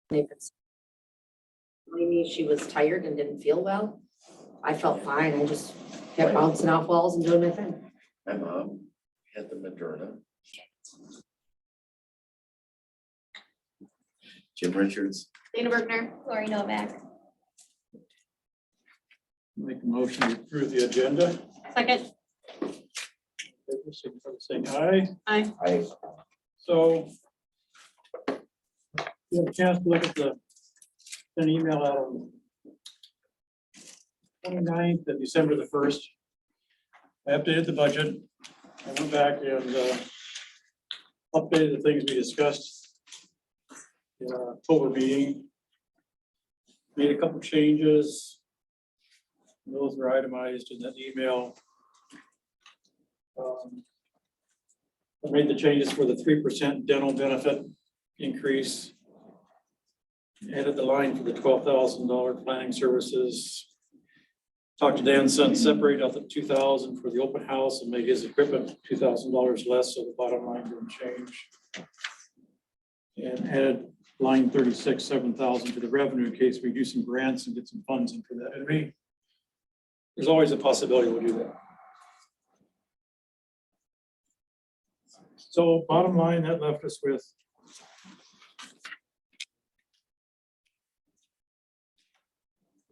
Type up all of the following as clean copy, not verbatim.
They could telling me she was tired and didn't feel well. I felt fine. I just kept bouncing off walls and doing my thing. My mom had the Moderna. Jim Richards, Dana Bergner, Lori Novak. Make a motion to approve the agenda. Second. Favor signify by saying aye. I, So you have a chance to look at an email out on 29th of December the 1st. I updated the budget. I went back and updated the things we discussed in our October meeting. Made a couple changes. Those were itemized in that email. I made the changes for the 3% dental benefit increase. Added the line for the $12,000 planning services. Talked to Dan Sun, separate out the 2,000 for the open house and make his equipment $2,000 less, so the bottom line didn't change. And added line 36, 7,000 to the revenue in case we do some grants and get some funds in for that. And there's always a possibility we'll do that. So bottom line, that left us with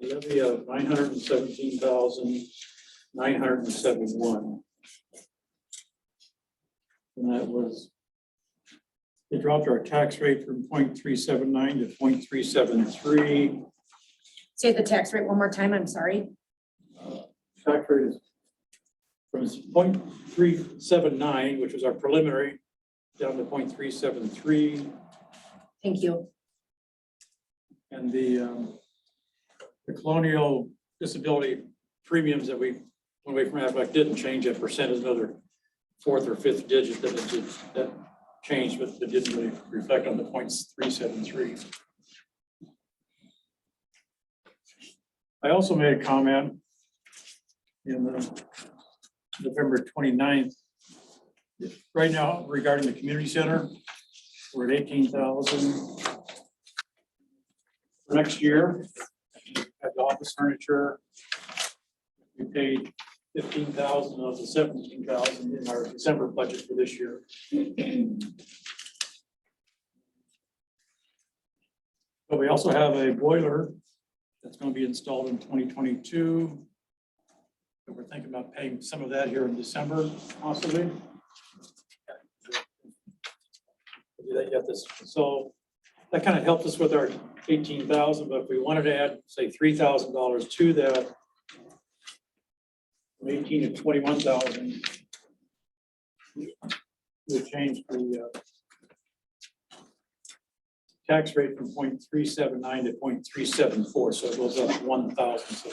a levy of $917,971. And that was, it dropped our tax rate from 0.379 to 0.373. Say the tax rate one more time. I'm sorry. Tax rate is from 0.379, which was our preliminary, down to 0.373. Thank you. And the colonial disability premiums that we went away from Aflac didn't change. That percent is another fourth or fifth digit that changed, but it didn't really reflect on the 0.373. I also made a comment in the November 29th. Right now, regarding the community center, we're at 18,000. For next year, at the office furniture, we paid 15,000 of the 17,000 in our December budget for this year. But we also have a boiler that's going to be installed in 2022. But we're thinking about paying some of that here in December, possibly. Do that yet this, so that kind of helped us with our 18,000, but if we wanted to add, say, $3,000 to that, from 18 to 21,000, we changed the tax rate from 0.379 to 0.374, so it goes up 1,000. So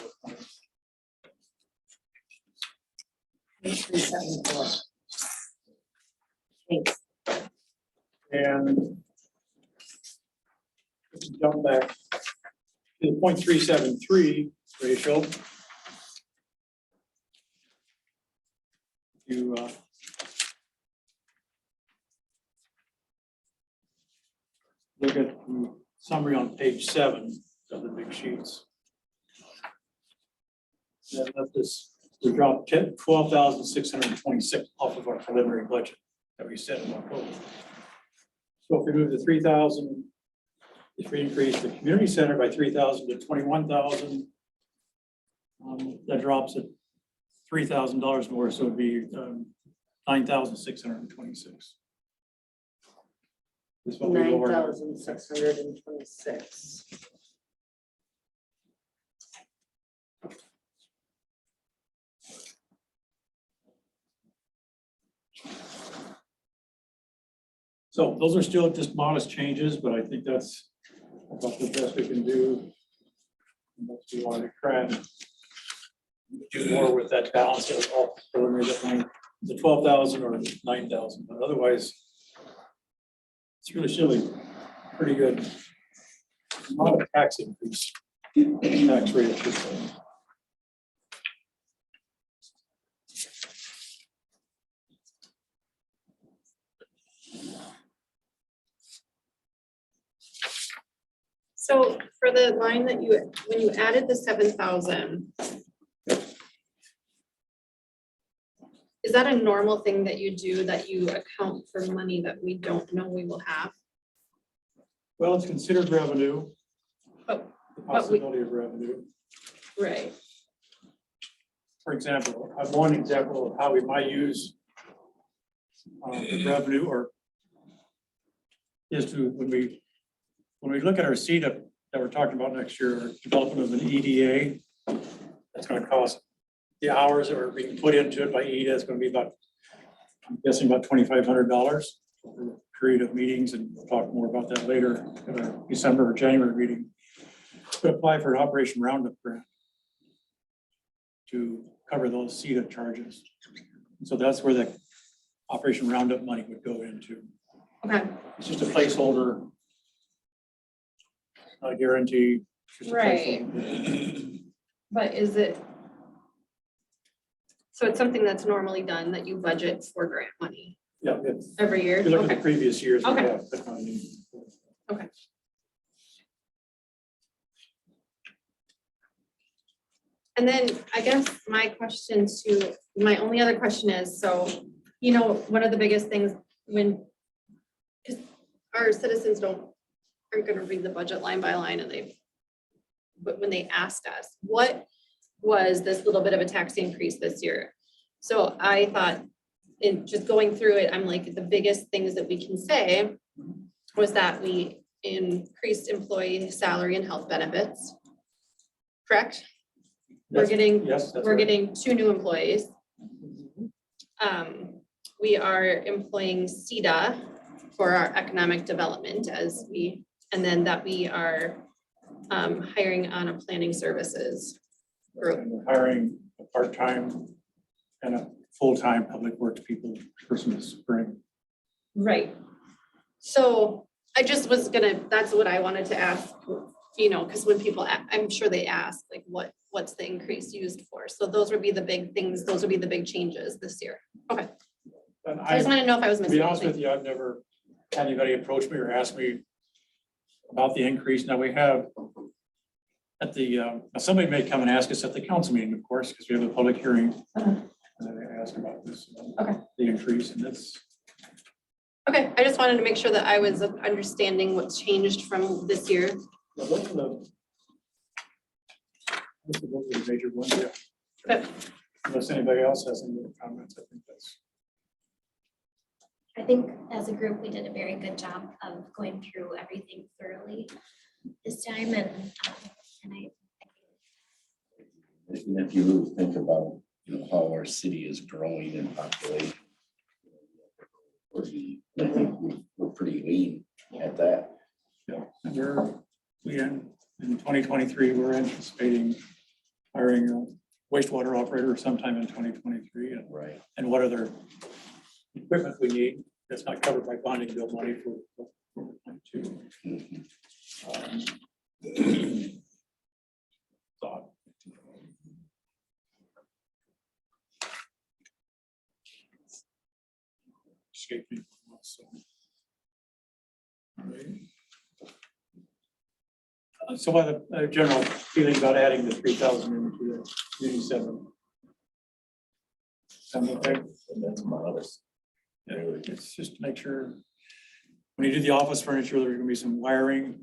Thanks. and jump back to the 0.373 ratio. You look at the summary on page 7 of the big sheets. That left us, we dropped 12,626 off of our preliminary budget that we set in October. So if we move the 3,000, if we increase the community center by 3,000 to 21,000, that drops at $3,000 more, so it'd be 9,626. This one we lowered. 9,626. So those are still just modest changes, but I think that's about the best we can do. Unless we want to try and do more with that balance of all preliminary, the 12,000 or 9,000, but otherwise it's really pretty good. Not a tax increase, tax rate of 2%. So for the line that you, when you added the 7,000. Is that a normal thing that you do, that you account for money that we don't know we will have? Well, it's considered revenue. But- The but we- possibility of revenue. Right. For example, I have one example of how we might use the revenue or is to, when we look at our CEDA that we're talking about next year, our development of an EDA, that's gonna cost, the hours that are being put into it by EDA is gonna be about, I'm guessing about $2,500 for a period of meetings, and we'll talk more about that later at our December or January meeting. To apply for an Operation Roundup grant to cover those CEDA charges. And so that's where the Operation Roundup money would go into. Okay, It's just a placeholder. Not a guarantee. it's just a Right. placeholder. but is it? So it's something that's normally done, that you budget for grant money Yeah, if every year? you look at the Okay, previous years. we Okay. have put money. and then I guess my question to, my only other question is, so, you know, one of the biggest things when, because our citizens aren't gonna read the budget line by line, and but when they asked us, what was this little bit of a tax increase this year? So I thought, in just going through it, I'm like, the biggest things that we can say was that we increased employee salary and health benefits. Correct? We're Yes, getting, yes, that's we're right. getting 2 new employees. We are employing CEDA for our economic development and then that we are hiring on a planning services group. And we're hiring a part-time and a full-time public works people person this spring. Right. So I just was gonna, that's what I wanted to ask, you know, because when people, I'm sure they ask, like, what's the increase used for? So those would be the big things, those would be the big changes this year. Okay, And I just wanted to know if I was to be missing honest with anything. you, I've never had anybody approach me or ask me about the increase. Now we have at the, somebody may come and ask us at the council meeting, of course, because we have a public hearing. Uh-huh. And then they ask about this. Okay. The increase, and that's, Okay, I just wanted to make sure that I was understanding what's changed from this year. those are the major ones, yeah. Okay. Unless anybody else has any other comments, I think that's. I think as a group, we did a very good job of going through everything thoroughly this time, and I, And if you think about, how our city is growing in population. I think we're pretty lean at that. Yeah, and in 2023, we're anticipating hiring a wastewater operator sometime in 2023. Right. And what other equipment we need that's not covered by bonding bill money for 2022. Thought. Escaped me. So. All right. So what the general feeling about adding the 3,000 into the community center? Sound okay? And that's modest. Yeah, it's just to make sure, when you do the office furniture, there's gonna be some wiring,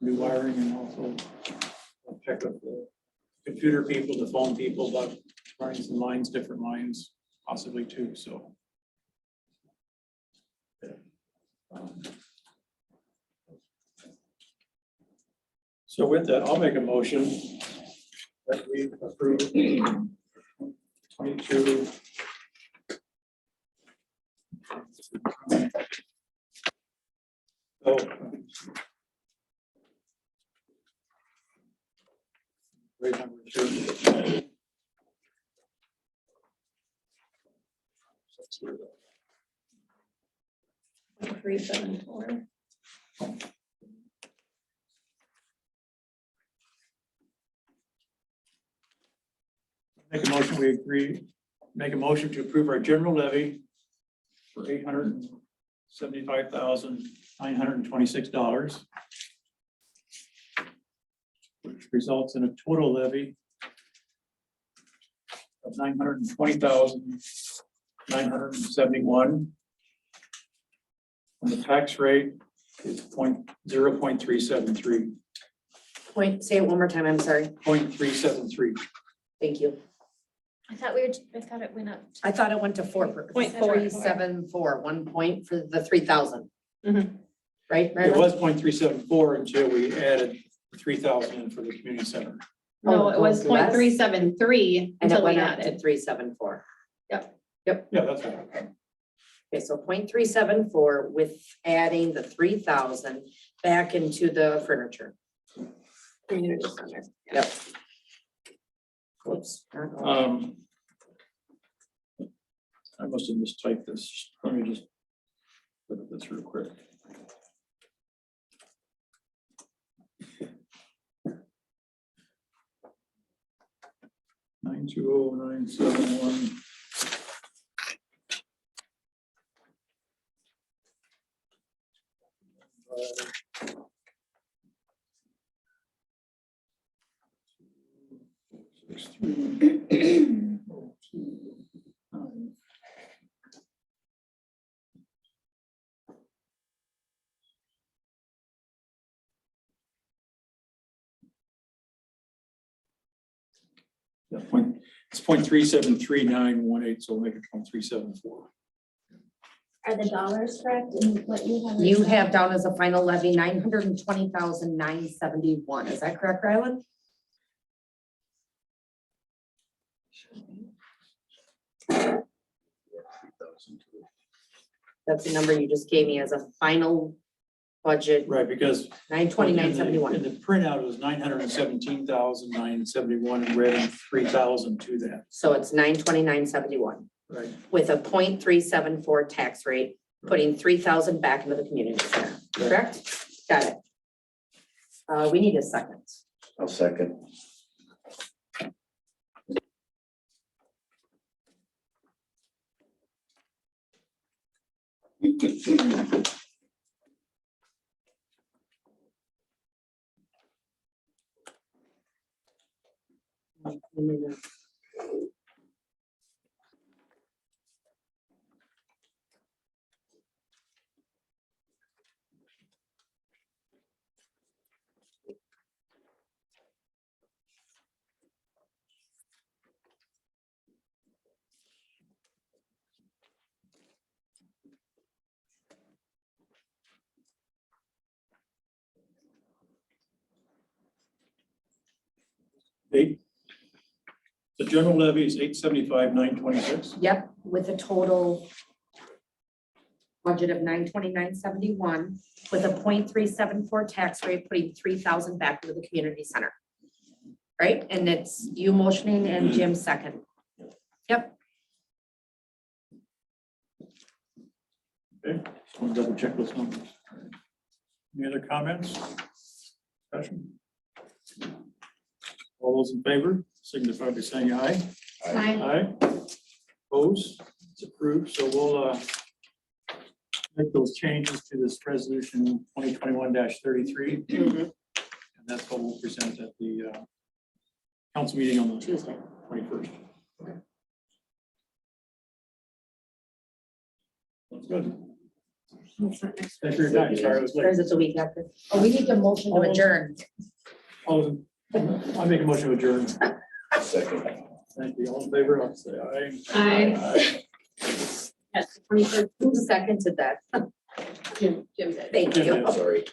new wiring, and also I'll check with the computer people, the phone people, about running some lines, different lines, possibly too, so. So with that, I'll make a motion that we approve 22. Oh. Grade number 2. 374. Make a motion, we agree, make a motion to approve our general levy for $875,926. which results in a total levy of $920,971. And the tax rate is 0.373. Say it one more time, I'm sorry. 0.373. Thank you. I thought it went up. I thought it went to 4.374, 1 point for the 3,000. Mhm. Right? It was 0.374 until we added 3,000 in for the community center. No, it was Oh, less? 0.373 And it until we went up to added. 374. Yeah, that's right. Okay, so 0.374 with adding the 3,000 back into the furniture. Community center. Yep. Whoops. not all. I must have mistyped this. Let me just look at this real quick. Nine two oh nine seven one. Yeah, it's 0.373,918, so we'll make it 0.374. Are the dollars correct in what you have? You written have down? down as a final levy 920,971. Is that correct, Ryland? That's the number you just gave me as a final budget, Right, because 920,971. in the printout, it was 917,971 and we're adding 3,000 to that. So it's 920,971 Right. with a 0.374 tax rate, putting 3,000 back into the community center, Right. correct? Got it. We need a second. I'll second. The general levy is 875,926. Yep, with a total budget of 920,971 with a 0.374 tax rate, putting 3,000 back into the community center. Right? And it's you motioning and Jim second. Yep. Okay, just want to double check those numbers. Any other comments? Discussion? All those in favor, signify by saying aye. Aye. Opposed? It's approved, so we'll make those changes to this resolution 2021-33, Mhm. and that's what we'll present at the council meeting on the Tuesday. 21st. That's good. Thanks for your time. Sorry, I was Or late. is it the week after? Oh, we need a motion to adjourn. I'll make a motion to adjourn. Second. Thank you. All in favor, I'll say aye. Aye. Yes, 21st. Who seconded that? Jim did. Thank Jim you. did. Sorry.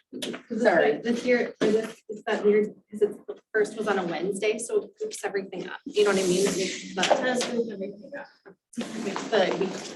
Sorry. This year, or this, it's that weird, because it's, the first was on a Wednesday, so it groups everything up. You know what I mean? It's Does group everything up. the week